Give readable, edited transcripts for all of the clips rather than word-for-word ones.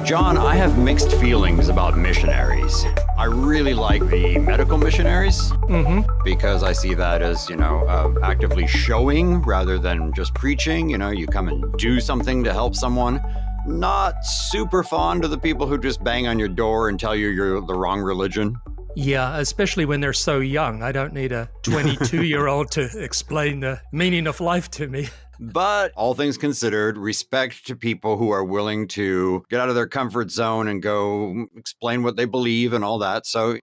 John, I have mixed feelings about missionaries. I really like the medical missionaries because I see that as, actively showing rather than just preaching. You come and do something to help someone. Not super fond of the people who just bang on your door and tell you you're the wrong religion. Yeah, especially when they're so young. I don't need a 22-year-old to explain the meaning of life to me. But all things considered, respect to people who are willing to get out of their comfort zone and go explain what they believe and all that. So,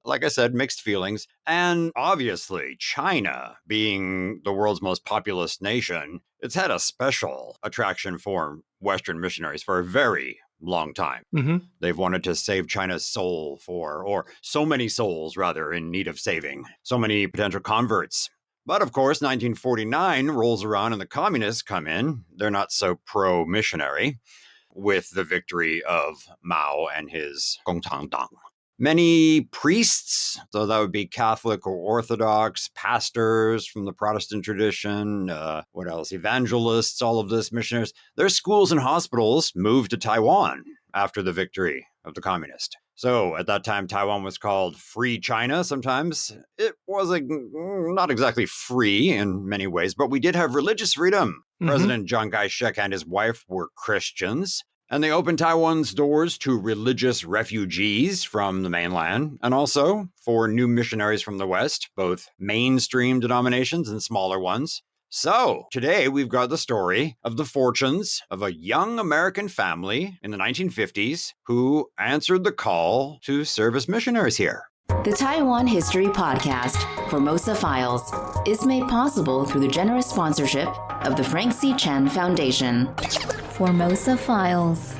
like I said, mixed feelings. And obviously, China, being the world's most populous nation, it's had a special attraction for Western missionaries for a very long time. They've wanted to save China's soul or so many souls, rather, in need of saving. So many potential converts. But of course, 1949 rolls around and the communists come in. They're not so pro-missionary with the victory of Mao and his Gongcangdang. Many priests, so that would be Catholic or Orthodox, pastors from the Protestant tradition, what else? Evangelists, all of this, missionaries. Their schools and hospitals moved to Taiwan after the victory of the communists. So at that time, Taiwan was called Free China sometimes. It was not exactly free in many ways, but we did have religious freedom. President Chiang Kai-shek and his wife were Christians, and they opened Taiwan's doors to religious refugees from the mainland, and also for new missionaries from the West, both mainstream denominations and smaller ones. So, today we've got the story of the fortunes of a young American family in the 1950s who answered the call to serve as missionaries here. The Taiwan History Podcast, Formosa Files, is made possible through the generous sponsorship of the Frank C. Chen Foundation. Formosa Files.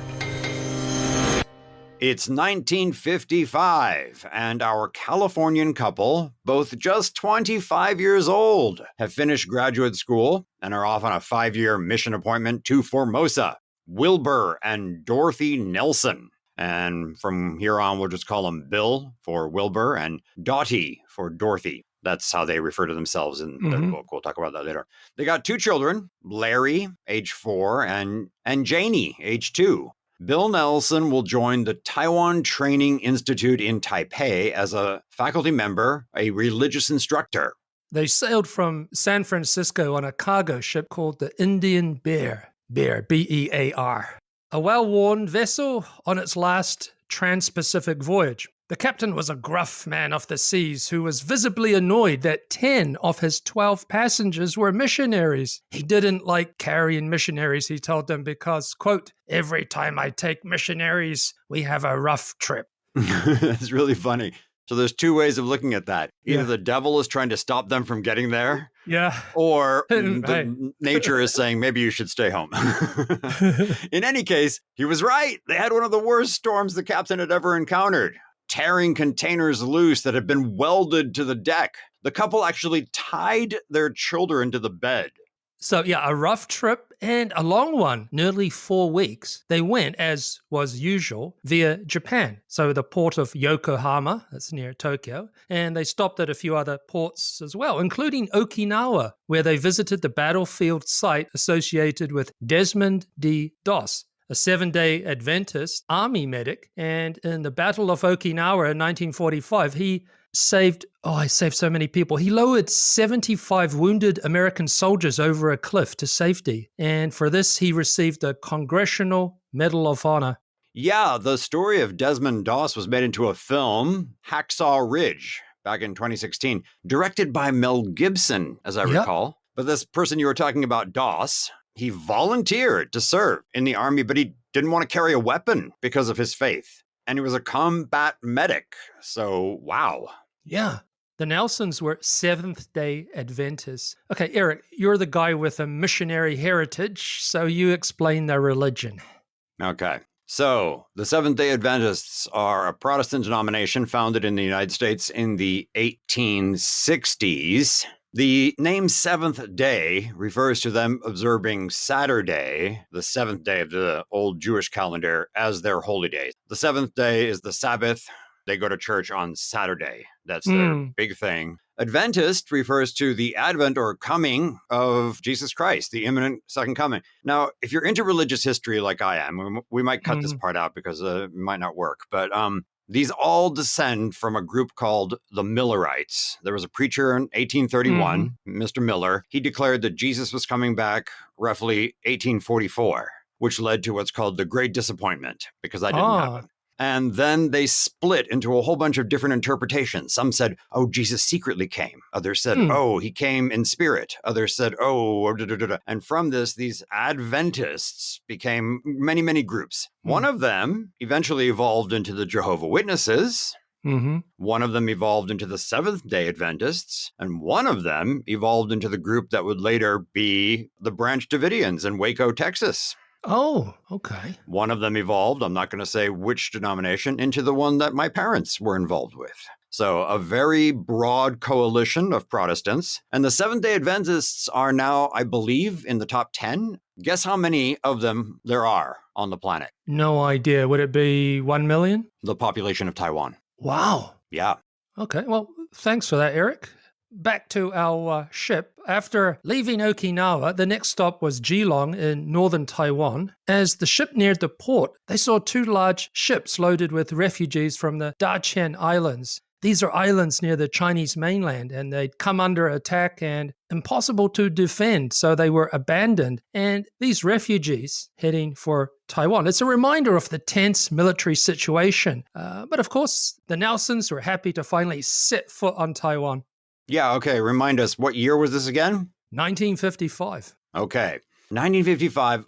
It's 1955, and our Californian couple, both just 25 years old, have finished graduate school and are off on a 5-year mission appointment to Formosa. Wilbur and Dorothy Nelson. And from here on, we'll just call them Bill for Wilbur and Dottie for Dorothy. That's how they refer to themselves in their book. We'll talk about that later. They got 2 children, Larry, age 4, and Janie, age 2. Bill Nelson will join the Taiwan Training Institute in Taipei as a faculty member, a religious instructor. They sailed from San Francisco on a cargo ship called the Indian Bear, B-E-A-R, a well-worn vessel on its last trans-Pacific voyage. The captain was a gruff man of the seas who was visibly annoyed that 10 of his 12 passengers were missionaries. He didn't like carrying missionaries, he told them, because, quote, every time I take missionaries, we have a rough trip. It's really funny. So there's 2 ways of looking at that. Either the devil is trying to stop them from getting there, or nature is saying, maybe you should stay home. In any case, he was right. They had one of the worst storms the captain had ever encountered. Tearing containers loose that had been welded to the deck. The couple actually tied their children to the bed. So a rough trip and a long one, nearly 4 weeks. They went, as was usual, via Japan. So the port of Yokohama, that's near Tokyo, and they stopped at a few other ports as well, including Okinawa, where they visited the battlefield site associated with Desmond D. Doss, a 7-day Adventist army medic. And in the Battle of Okinawa in 1945, he saved so many people. He lowered 75 wounded American soldiers over a cliff to safety. And for this, he received a Congressional Medal of Honor. Yeah, the story of Desmond Doss was made into a film, Hacksaw Ridge, back in 2016, directed by Mel Gibson, as I recall. But this person you were talking about, Doss, he volunteered to serve in the army, but he didn't want to carry a weapon because of his faith. And he was a combat medic. So, wow. Yeah. The Nelsons were Seventh-day Adventists. Okay, Eric, you're the guy with a missionary heritage, so you explain their religion. Okay. So, the Seventh-day Adventists are a Protestant denomination founded in the United States in the 1860s. The name Seventh Day refers to them observing Saturday, the 7th day of the old Jewish calendar, as their holy day. The 7th day is the Sabbath. They go to church on Saturday. That's their big thing. Adventist refers to the advent or coming of Jesus Christ, the imminent second coming. Now, if you're into religious history like I am, we might cut this part out because it might not work. But these all descend from a group called the Millerites. There was a preacher in 1831, Mr. Miller. He declared that Jesus was coming back roughly 1844, which led to what's called the Great Disappointment, because that didn't happen. And then they split into a whole bunch of different interpretations. Some said, oh, Jesus secretly came. Others said, oh, he came in spirit. Others said, oh, da, da, da, da. And from this, these Adventists became many, many groups. One of them eventually evolved into the Jehovah's Witnesses. One of them evolved into the Seventh-day Adventists. And one of them evolved into the group that would later be the Branch Davidians in Waco, Texas. Oh, okay. One of them evolved, I'm not going to say which denomination, into the one that my parents were involved with. So a very broad coalition of Protestants. And the Seventh-day Adventists are now, I believe, in the top 10. Guess how many of them there are on the planet? No idea. Would it be 1 million? The population of Taiwan. Wow. Yeah. Okay. Well, thanks for that, Eric. Back to our ship. After leaving Okinawa, the next stop was Geelong in northern Taiwan. As the ship neared the port, they saw 2 large ships loaded with refugees from the Daqian Islands. These are islands near the Chinese mainland, and they'd come under attack and impossible to defend, so they were abandoned. And these refugees heading for Taiwan. It's a reminder of the tense military situation. But of course, the Nelsons were happy to finally set foot on Taiwan. Yeah, okay. Remind us, what year was this again? 1955. Okay. 1955.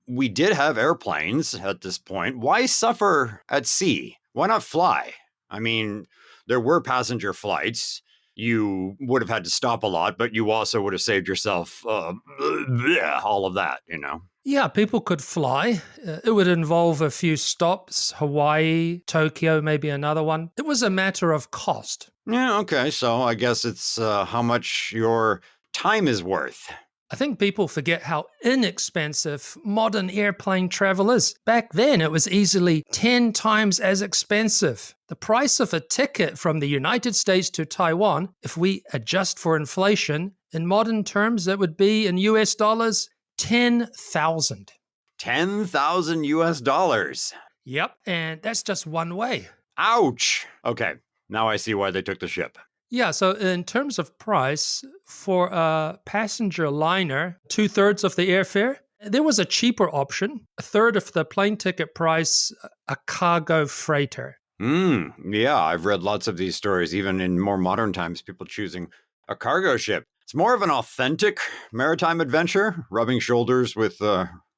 We did have airplanes at this point. Why suffer at sea? Why not fly? I mean, there were passenger flights. You would have had to stop a lot, but you also would have saved yourself all of that, you know? Yeah, people could fly. It would involve a few stops, Hawaii, Tokyo, maybe another one. It was a matter of cost. Yeah, okay. So I guess it's how much your time is worth. I think people forget how inexpensive modern airplane travel is. Back then, it was easily 10 times as expensive. The price of a ticket from the United States to Taiwan, if we adjust for inflation, in modern terms, that would be in US dollars, 10,000. 10,000 US dollars. Yep, and that's just one way. Ouch. Okay, now I see why they took the ship. Yeah, so in terms of price, for a passenger liner, 2/3 of the airfare. There was a cheaper option, 1/3 of the plane ticket price, a cargo freighter. Yeah, I've read lots of these stories, even in more modern times, people choosing a cargo ship. It's more of an authentic maritime adventure, rubbing shoulders with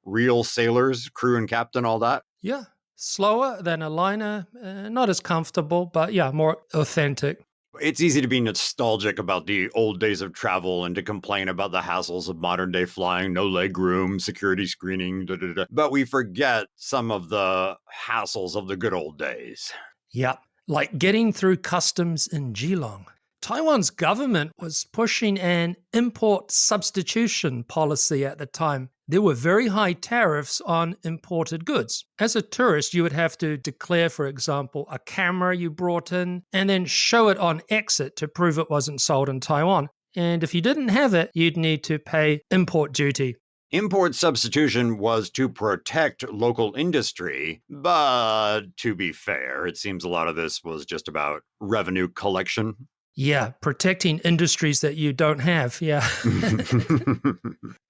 real sailors, crew and captain, all that. Yeah, slower than a liner, not as comfortable, but yeah, more authentic. It's easy to be nostalgic about the old days of travel and to complain about the hassles of modern day flying, no leg room, security screening, but we forget some of the hassles of the good old days. Yeah, like getting through customs in Geelong. Taiwan's government was pushing an import substitution policy at the time. There were very high tariffs on imported goods. As a tourist, you would have to declare, for example, a camera you brought in and then show it on exit to prove it wasn't sold in Taiwan. And if you didn't have it, you'd need to pay import duty. Import substitution was to protect local industry, but to be fair, it seems a lot of this was just about revenue collection. Yeah, protecting industries that you don't have, yeah.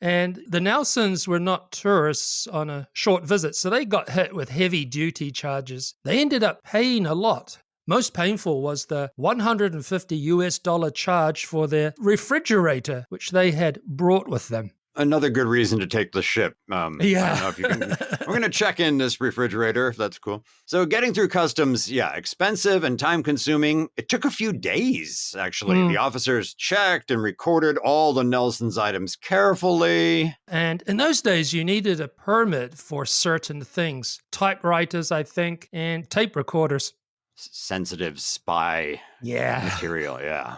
And the Nelsons were not tourists on a short visit, so they got hit with heavy duty charges. They ended up paying a lot. Most painful was the $150 US charge for their refrigerator, which they had brought with them. Another good reason to take the ship. Yeah. I don't know if you can. We're going to check in this refrigerator, if that's cool. So getting through customs, yeah, expensive and time consuming. It took a few days, actually. The officers checked and recorded all the Nelson's items carefully. And in those days, you needed a permit for certain things. Typewriters, I think, and tape recorders. Sensitive spy Yeah. material, yeah.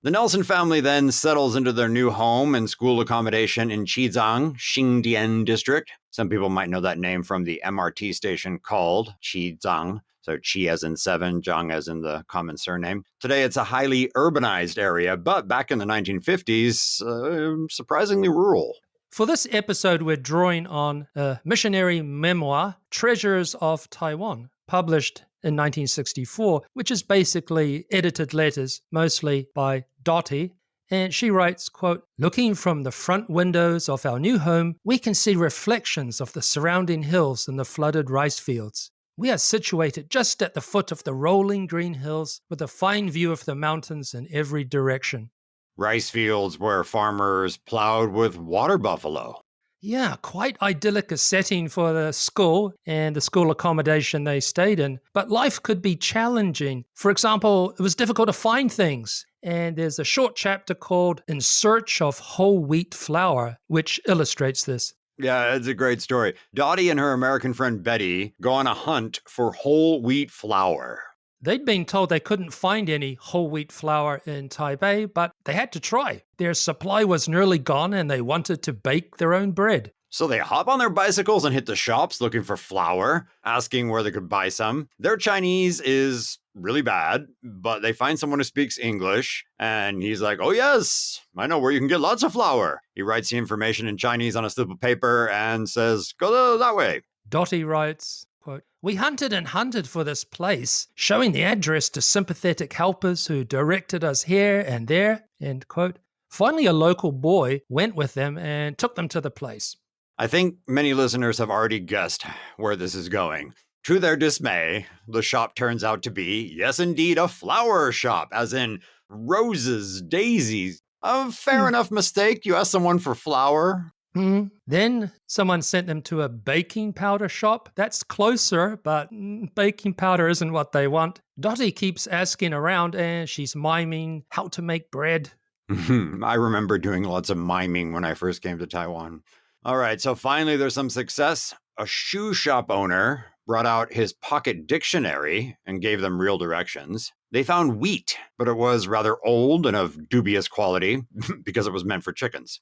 The Nelson family then settles into their new home and school accommodation in Qizang, Xingdian district. Some people might know that name from the MRT station called Qizang. So Chi as in 7, Zhang as in the common surname. Today, it's a highly urbanized area, but back in the 1950s, surprisingly rural. For this episode, we're drawing on a missionary memoir, Treasures of Taiwan, published in 1964, which is basically edited letters, mostly by Dottie. And she writes, quote, "Looking from the front windows of our new home, we can see reflections of the surrounding hills and the flooded rice fields. We are situated just at the foot of the rolling green hills with a fine view of the mountains in every direction." Rice fields where farmers plowed with water buffalo. Yeah, quite idyllic a setting for the school and the school accommodation they stayed in. But life could be challenging. For example, it was difficult to find things. And there's a short chapter called In Search of Whole Wheat Flour, which illustrates this. Yeah, it's a great story. Dottie and her American friend Betty go on a hunt for whole wheat flour. They'd been told they couldn't find any whole wheat flour in Taipei, but they had to try. Their supply was nearly gone and they wanted to bake their own bread. So they hop on their bicycles and hit the shops looking for flour, asking where they could buy some. Their Chinese is really bad, but they find someone who speaks English, and he's like, "Oh yes, I know where you can get lots of flour." He writes the information in Chinese on a slip of paper and says, "Go that way." Dottie writes, quote, "We hunted and hunted for this place, showing the address to sympathetic helpers who directed us here and there," end quote. Finally, a local boy went with them and took them to the place. I think many listeners have already guessed where this is going. To their dismay, the shop turns out to be, yes indeed, a flower shop, as in roses, daisies. A fair enough mistake. You ask someone for flour. Then someone sent them to a baking powder shop. That's closer, but baking powder isn't what they want. Dottie keeps asking around and she's miming how to make bread. I remember doing lots of miming when I first came to Taiwan. All right, so finally there's some success. A shoe shop owner brought out his pocket dictionary and gave them real directions. They found wheat, but it was rather old and of dubious quality because it was meant for chickens.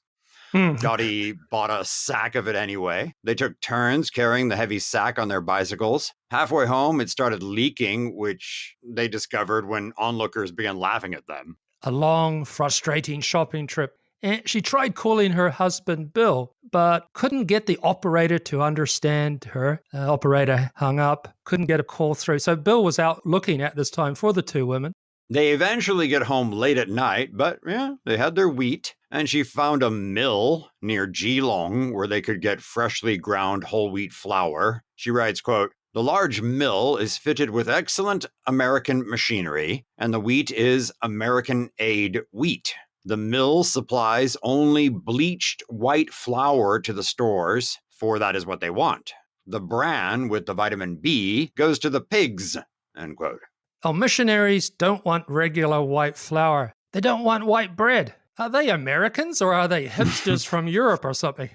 Dottie bought a sack of it anyway. They took turns carrying the heavy sack on their bicycles. Halfway home, it started leaking, which they discovered when onlookers began laughing at them. A long, frustrating shopping trip. And she tried calling her husband Bill, but couldn't get the operator to understand her. The operator hung up, couldn't get a call through. So Bill was out looking at this time for the two women. They eventually get home late at night, but yeah, they had their wheat, and she found a mill near Geelong where they could get freshly ground whole wheat flour. She writes, quote, "The large mill is fitted with excellent American machinery, and the wheat is American-aid wheat. The mill supplies only bleached white flour to the stores, for that is what they want. The bran with the vitamin B goes to the pigs," end quote. Oh, missionaries don't want regular white flour. They don't want white bread. Are they Americans or are they hipsters from Europe or something?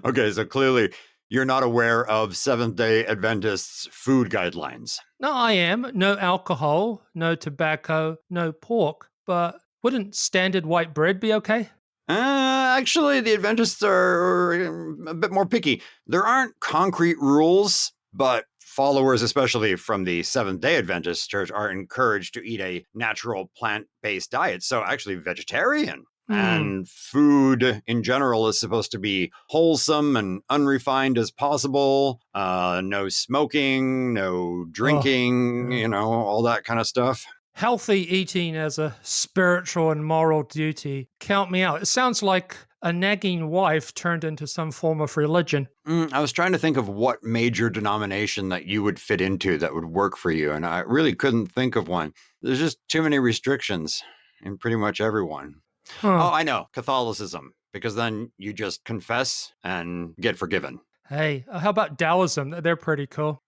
Okay, so clearly you're not aware of Seventh-day Adventists' food guidelines. No, I am. No alcohol, no tobacco, no pork. But wouldn't standard white bread be okay? Actually, the Adventists are a bit more picky. There aren't concrete rules, but followers, especially from the Seventh-day Adventist Church, are encouraged to eat a natural plant-based diet. So actually vegetarian. And food in general is supposed to be wholesome and unrefined as possible. No smoking, no drinking, all that kind of stuff. Healthy eating as a spiritual and moral duty. Count me out. It sounds like a nagging wife turned into some form of religion. I was trying to think of what major denomination that you would fit into that would work for you, and I really couldn't think of one. There's just too many restrictions in pretty much everyone. Oh, I know, Catholicism, because then you just confess and get forgiven. Hey, how about Taoism? They're pretty cool.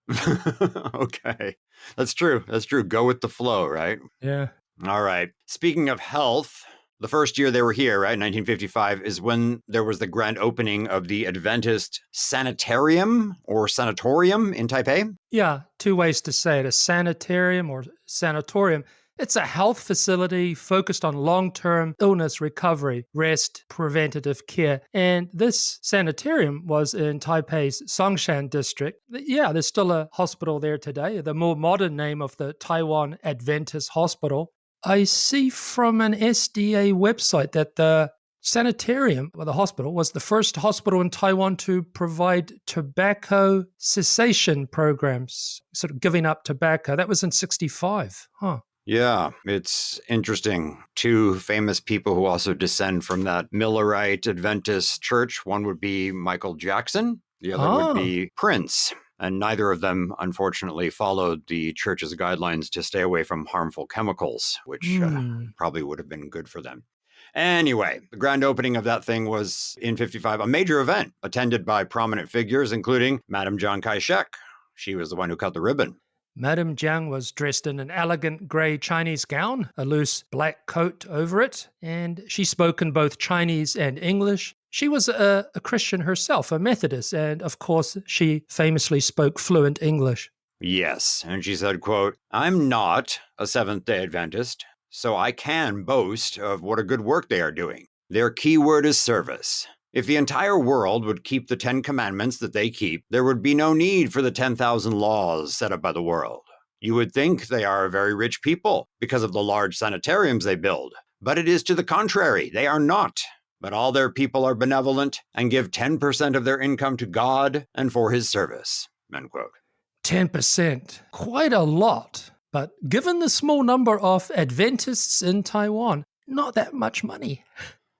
Okay, that's true. Go with the flow, right? Yeah. All right. Speaking of health, the first year they were here, right, 1955, is when there was the grand opening of the Adventist Sanitarium or Sanatorium in Taipei. Yeah, two ways to say it, a sanitarium or sanatorium. It's a health facility focused on long-term illness recovery, rest, preventative care. And this sanitarium was in Taipei's Songshan district. Yeah, there's still a hospital there today, the more modern name of the Taiwan Adventist Hospital. I see from an SDA website that the sanitarium, or the hospital, was the first hospital in Taiwan to provide tobacco cessation programs, sort of giving up tobacco. That was in 1965. Huh. Yeah, it's interesting. Two famous people who also descend from that Millerite Adventist church. One would be Michael Jackson. The other would be Prince. And neither of them, unfortunately, followed the church's guidelines to stay away from harmful chemicals, which probably would have been good for them. Anyway, the grand opening of that thing was in 1955, a major event attended by prominent figures, including Madame Chiang Kai-shek. She was the one who cut the ribbon. Madame Jiang was dressed in an elegant grey Chinese gown, a loose black coat over it, and she spoke in both Chinese and English. She was a Christian herself, a Methodist, and of course she famously spoke fluent English. Yes, and she said, quote, "I'm not a Seventh-day Adventist, so I can boast of what a good work they are doing. Their key word is service. If the entire world would keep the 10 commandments that they keep, there would be no need for the 10,000 laws set up by the world. You would think they are a very rich people because of the large sanitariums they build, but it is to the contrary. They are not. But all their people are benevolent and give 10% of their income to God and for his service." End quote. 10%, quite a lot. But given the small number of Adventists in Taiwan, not that much money.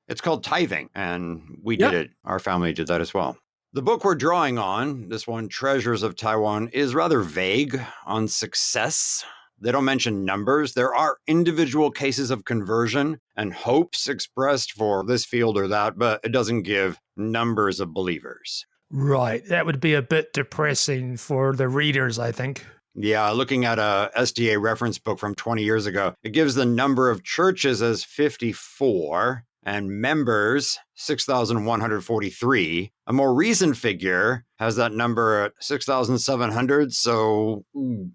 It's called tithing, and we did it. Our family did that as well. The book we're drawing on, this one, Treasures of Taiwan, is rather vague on success. They don't mention numbers. There are individual cases of conversion and hopes expressed for this field or that, but it doesn't give numbers of believers. Right. That would be a bit depressing for the readers, I think. Yeah, looking at a SDA reference book from 20 years ago, it gives the number of churches as 54 and members 6,143. A more recent figure has that number at 6,700, so...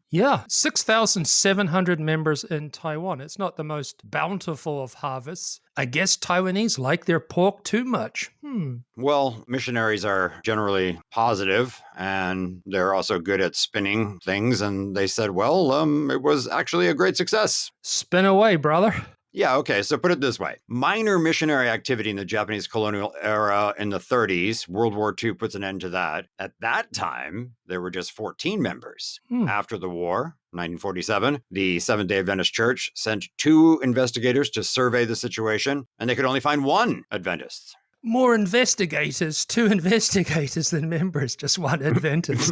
Yeah, 6,700 members in Taiwan. It's not the most bountiful of harvests. I guess Taiwanese like their pork too much. Well, missionaries are generally positive, and they're also good at spinning things, and they said, well, it was actually a great success. Spin away, brother. Yeah, okay, so put it this way. Minor missionary activity in the Japanese colonial era in the 30s, World War II puts an end to that. At that time, there were just 14 members. After the war, 1947, the Seventh-day Adventist Church sent 2 investigators to survey the situation, and they could only find 1 Adventist. More investigators, 2 investigators than members, just 1 Adventist.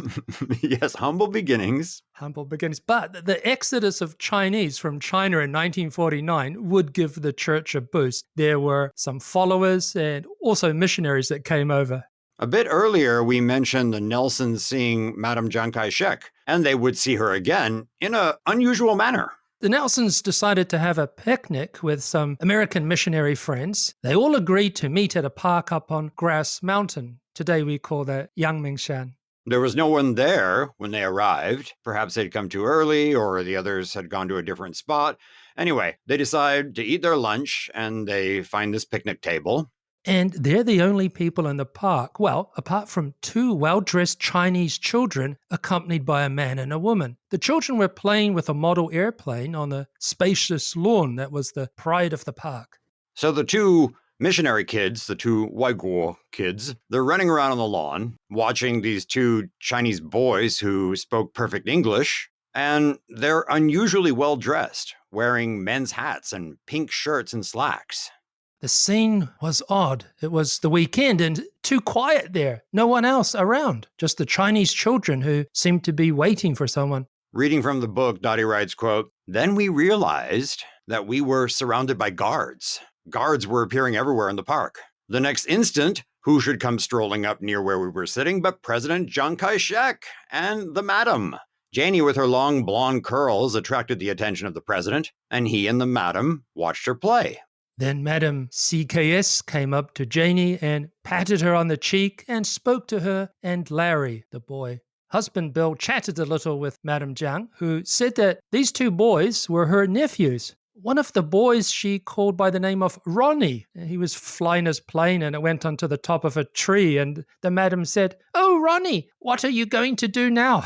Yes, humble beginnings. Humble beginnings. But the exodus of Chinese from China in 1949 would give the church a boost. There were some followers and also missionaries that came over. A bit earlier, we mentioned the Nelsons seeing Madame Chiang Kai-shek, and they would see her again in an unusual manner. The Nelsons decided to have a picnic with some American missionary friends. They all agreed to meet at a park up on Grass Mountain. Today we call that Yangmingshan. There was no one there when they arrived. Perhaps they'd come too early, or the others had gone to a different spot. Anyway, they decide to eat their lunch, and they find this picnic table. And they're the only people in the park, well, apart from 2 well-dressed Chinese children accompanied by a man and a woman. The children were playing with a model airplane on the spacious lawn that was the pride of the park. So the 2 missionary kids, the 2 Waiguo kids, they're running around on the lawn, watching these 2 Chinese boys who spoke perfect English, and they're unusually well-dressed, wearing men's hats and pink shirts and slacks. The scene was odd. It was the weekend and too quiet there. No one else around. Just the Chinese children who seemed to be waiting for someone. Reading from the book, Dottie writes, quote, "Then we realized that we were surrounded by guards. Guards were appearing everywhere in the park. The next instant, who should come strolling up near where we were sitting but President Chiang Kai-shek and the madam. Janie with her long blonde curls attracted the attention of the president, and he and the madam watched her play. Then Madam CKS came up to Janie and patted her on the cheek and spoke to her and Larry, the boy. husband Bill chatted a little with Madame Jiang, who said that these two boys were her nephews. One of the boys she called by the name of Ronnie. He was flying his plane and it went onto the top of a tree, and the madam said, "Oh, Ronnie, what are you going to do now?"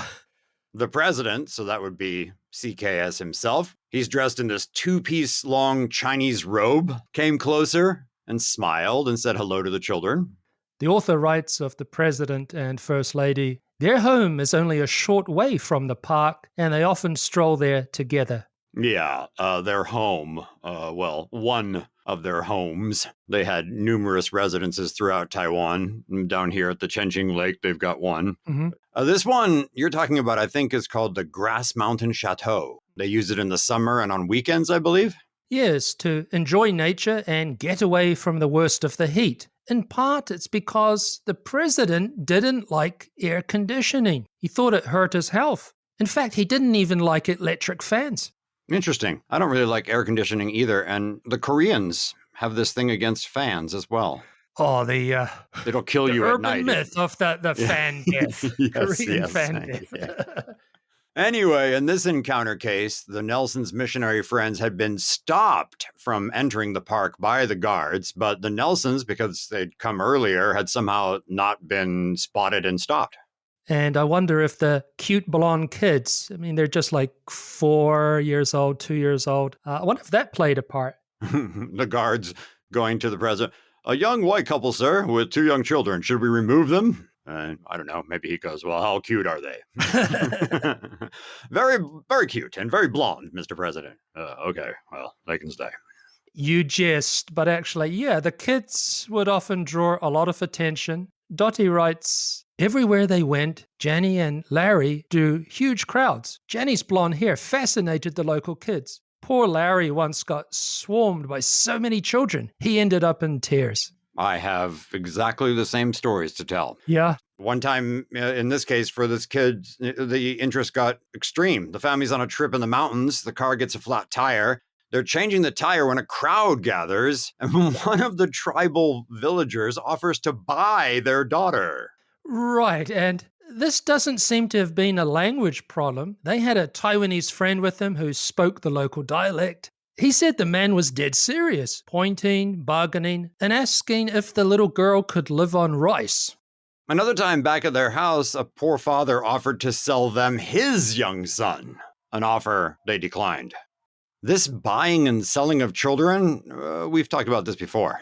The president, so that would be CKS himself, he's dressed in this two-piece long Chinese robe, came closer and smiled and said hello to the children. The author writes of the president and first lady, their home is only a short way from the park and they often stroll there together. Yeah, their home, one of their homes. They had numerous residences throughout Taiwan. Down here at the Chenqing Lake, they've got one. Mm-hmm. This one you're talking about, I think, is called the Grass Mountain Chateau. They use it in the summer and on weekends, I believe. Yes, to enjoy nature and get away from the worst of the heat. In part, it's because the president didn't like air conditioning. He thought it hurt his health. In fact, he didn't even like electric fans. Interesting. I don't really like air conditioning either. And the Koreans have this thing against fans as well. Oh, it'll kill you at night. Urban myth of the fan death. Korean fan death. Yeah. Anyway, in this encounter case, the Nelsons' missionary friends had been stopped from entering the park by the guards, but the Nelsons, because they'd come earlier, had somehow not been spotted and stopped. And I wonder if the cute blonde kids, I mean, they're just like 4 years old, 2 years old. I wonder if that played a part. The guards going to the president, "A young white couple, sir, with 2 young children. Should we remove them?" I don't know. Maybe he goes, "Well, how cute are they?" Very, very cute and very blonde, Mr. President. Okay, well, they can stay. You jest, but actually, yeah, the kids would often draw a lot of attention. Dottie writes, everywhere they went, Janny and Larry drew huge crowds. Janny's blonde hair fascinated the local kids. Poor Larry once got swarmed by so many children, he ended up in tears. I have exactly the same stories to tell. Yeah. One time, in this case, for this kid, the interest got extreme. The family's on a trip in the mountains. The car gets a flat tire. They're changing the tire when a crowd gathers, and one of the tribal villagers offers to buy their daughter. Right, and this doesn't seem to have been a language problem. They had a Taiwanese friend with them who spoke the local dialect. He said the man was dead serious, pointing, bargaining, and asking if the little girl could live on rice. Another time back at their house, a poor father offered to sell them his young son, an offer they declined. This buying and selling of children, we've talked about this before.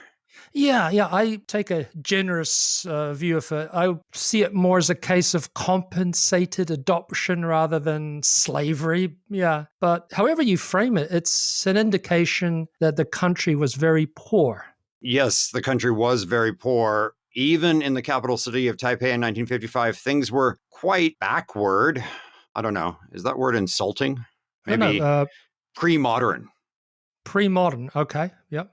Yeah, I take a generous view of it. I see it more as a case of compensated adoption rather than slavery. Yeah, but however you frame it, it's an indication that the country was very poor. Yes, the country was very poor. Even in the capital city of Taipei in 1955, things were quite backward. I don't know. Is that word insulting? Maybe pre-modern. Pre-modern, okay, yep.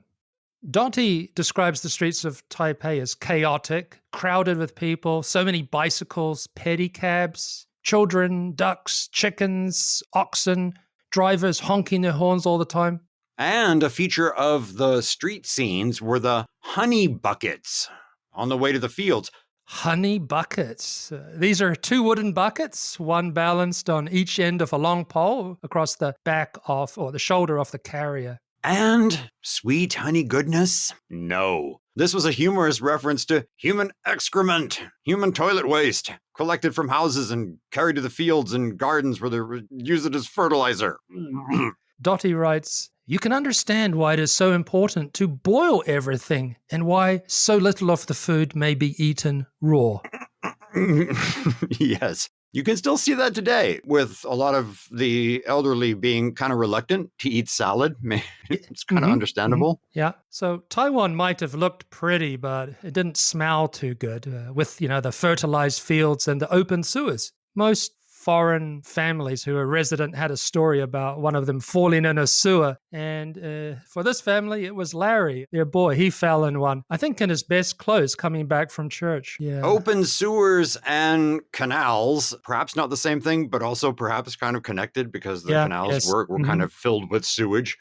Dottie describes the streets of Taipei as chaotic, crowded with people, so many bicycles, pedicabs, children, ducks, chickens, oxen, drivers honking their horns all the time. And a feature of the street scenes were the honey buckets on the way to the fields. Honey buckets. These are 2 wooden buckets, one balanced on each end of a long pole across the back of, or the shoulder of the carrier. And sweet honey goodness? No. This was a humorous reference to human excrement, human toilet waste, collected from houses and carried to the fields and gardens where they use it as fertilizer. Dottie writes, you can understand why it is so important to boil everything and why so little of the food may be eaten raw. Yes. You can still see that today with a lot of the elderly being kind of reluctant to eat salad. It's kind of understandable. Mm-hmm. Yeah. So Taiwan might have looked pretty, but it didn't smell too good with, the fertilized fields and the open sewers. Most foreign families who were resident had a story about one of them falling in a sewer. And for this family, it was Larry, their boy. He fell in one, I think in his best clothes coming back from church. Yeah. Open sewers and canals, perhaps not the same thing, but also perhaps kind of connected because the canals were kind of filled with sewage.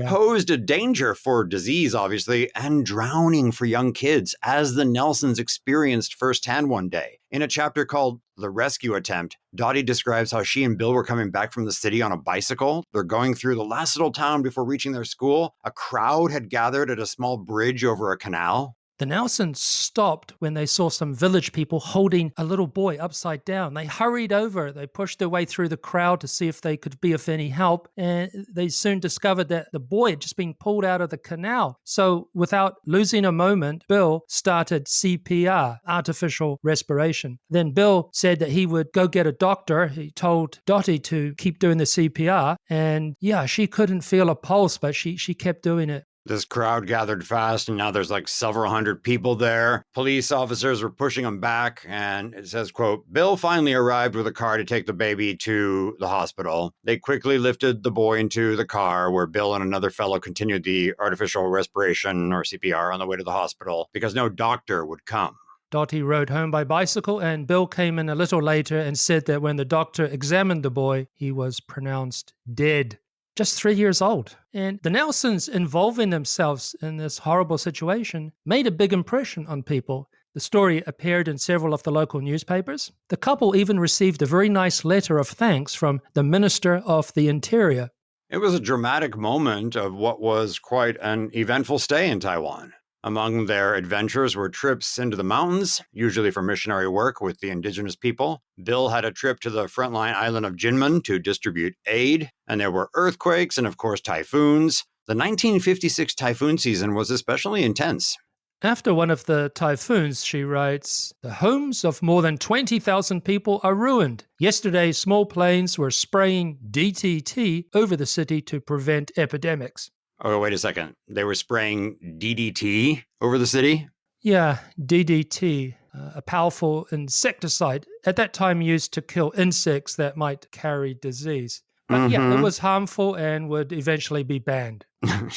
posed a danger for disease, obviously, and drowning for young kids, as the Nelsons experienced firsthand one day. In a chapter called The Rescue Attempt, Dottie describes how she and Bill were coming back from the city on a bicycle. They're going through the last little town before reaching their school. A crowd had gathered at a small bridge over a canal. The Nelsons stopped when they saw some village people holding a little boy upside down. They hurried over. They pushed their way through the crowd to see if they could be of any help. And they soon discovered that the boy had just been pulled out of the canal. So without losing a moment, Bill started CPR, artificial respiration. Then Bill said that he would go get a doctor. He told Dottie to keep doing the CPR. And yeah, she couldn't feel a pulse, but she kept doing it. This crowd gathered fast, and now there's like several hundred people there. Police officers were pushing them back, and it says, quote, Bill finally arrived with a car to take the baby to the hospital. They quickly lifted the boy into the car, where Bill and another fellow continued the artificial respiration, or CPR, on the way to the hospital because no doctor would come. Dottie rode home by bicycle, and Bill came in a little later and said that when the doctor examined the boy, he was pronounced dead. Just 3 years old. And the Nelsons involving themselves in this horrible situation made a big impression on people. The story appeared in several of the local newspapers. The couple even received a very nice letter of thanks from the Minister of the Interior. It was a dramatic moment of what was quite an eventful stay in Taiwan. Among their adventures were trips into the mountains, usually for missionary work with the indigenous people. Bill had a trip to the frontline island of Jinmen to distribute aid, and there were earthquakes and, of course, typhoons. The 1956 typhoon season was especially intense. After one of the typhoons, she writes, the homes of more than 20,000 people are ruined. Yesterday, small planes were spraying DDT over the city to prevent epidemics. Oh, wait a second. They were spraying DDT over the city? Yeah, DDT, a powerful insecticide, at that time used to kill insects that might carry disease. But yeah, it was harmful and would eventually be banned.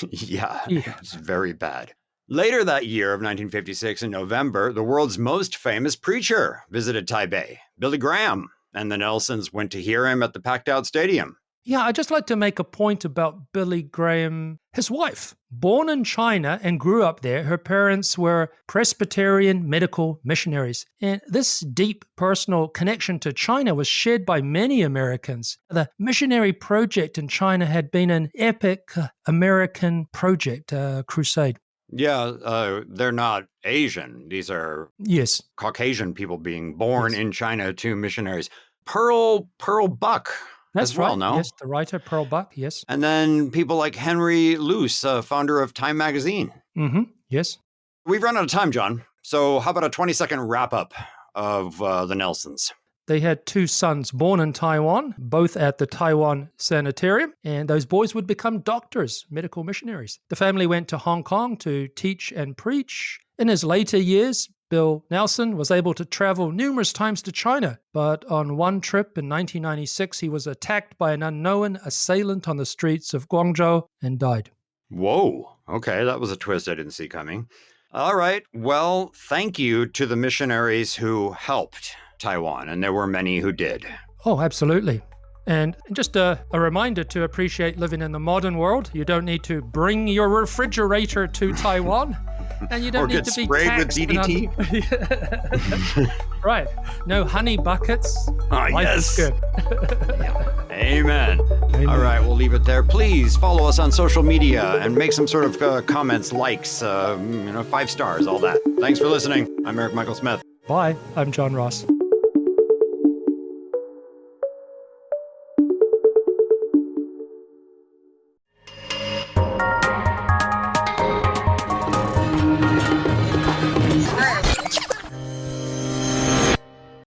Yeah, it's very bad. Later that year of 1956, in November, the world's most famous preacher visited Taipei, Billy Graham, and the Nelsons went to hear him at the packed-out stadium. Yeah, I'd just like to make a point about Billy Graham. His wife, born in China and grew up there, her parents were Presbyterian medical missionaries. And this deep personal connection to China was shared by many Americans. The missionary project in China had been an epic American project, crusade. Yeah, they're not Asian. These are Caucasian people being born in China to missionaries. Pearl Buck. That's as well, right. no? Yes, the writer Pearl Buck, yes. And then people like Henry Luce, founder of Time magazine. Yes. We've run out of time, John. So how about a 20-second wrap-up of the Nelsons? They had 2 sons born in Taiwan, both at the Taiwan Sanitarium, and those boys would become doctors, medical missionaries. The family went to Hong Kong to teach and preach. In his later years, Bill Nelson was able to travel numerous times to China, but on one trip in 1996, he was attacked by an unknown assailant on the streets of Guangzhou and died. Whoa. Okay, that was a twist I didn't see coming. All right. Well, thank you to the missionaries who helped Taiwan, and there were many who did. Oh, absolutely. And just a reminder to appreciate living in the modern world. You don't need to bring your refrigerator to Taiwan. And you don't need to be sprayed with DDT. Right. No honey buckets. Life is good. Amen. All right, we'll leave it there. Please follow us on social media and make some sort of comments, likes, 5 stars, all that. Thanks for listening. I'm Eric Michael Smith. Bye. I'm John Ross.